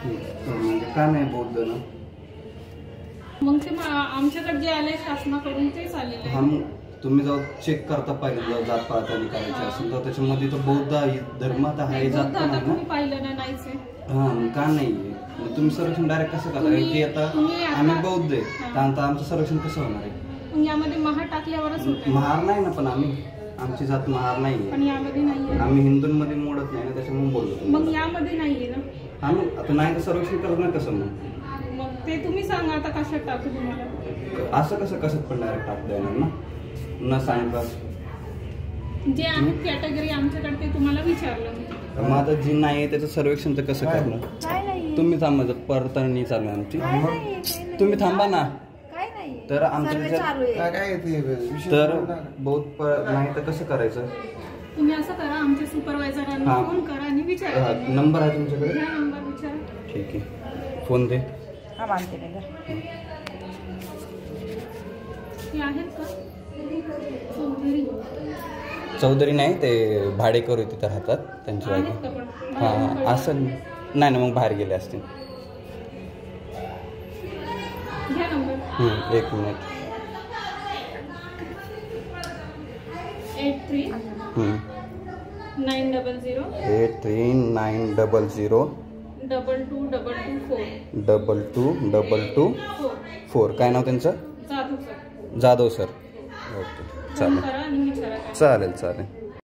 म्हणजे का नाही बौद्ध ना? मग ते आमच्याकडे जे आले शासनाकडून तेच आलेले हा, तुम्ही जाऊ चेक करता पाहिजे, जाऊ जात पडताळणी करायची असेल तर त्याच्यामध्ये तो बौद्ध धर्मात आहे, जात पण आहे ना. पाहिलं ना, नाहीच आहे. हा, का नाहीये? मग तुम्ही संरक्षण डायरेक्ट कसं करता की आता आम्ही बौद्ध आहे त्यानंतर आमचं संरक्षण कसं होणार आहे? यामध्ये महार टाकल्यावरच होत. महार नाही ना, पण आमची जात महार नाहीये. पण यामध्ये नाहीये. आम्ही हिंदूंमध्ये मोडत नाही ना, त्याच्यामुळे बोलतो. मग यामध्ये नाहीये ना. आम्ही आता नाही तर संरक्षण करत नाही कसं मग ते तुम्ही सांगा आता कशात टाकू तुम्हाला. असं कसं कशात पण डायरेक्ट टाकता येणार ना, न सांगता. जे आहेत कॅटेगरी आमच्याकडे ते तुम्हाला विचारलं. मग आता जी नाही आहे त्याचं सर्वेक्षण तर कसं करणार? तुम्ही थांबा, पडताळणी चालू आहे आमची. तुम्ही थांबा ना. तर आमच्या तर बहुत नाही तर कसं करायचं? तुम्ही असं करा, आमच्या सुपरवायझरांना फोन करा आणि विचारा. नंबर आहे तुमच्याकडे? हा नंबर विचारा. ठीक आहे, फोन दे. हा, मानते ना. हे आहेत का चौधरी? नाही, ते भाडेकरू तिथं राहतात, त्यांची बायको. हां, असं नाही ना, मग बाहेर गेले असतील. एक मिनिट. 83 900 222224. काय नाव त्यांचं? Jadhav sir. Jadhav sir. Okay, चालेल चालेल.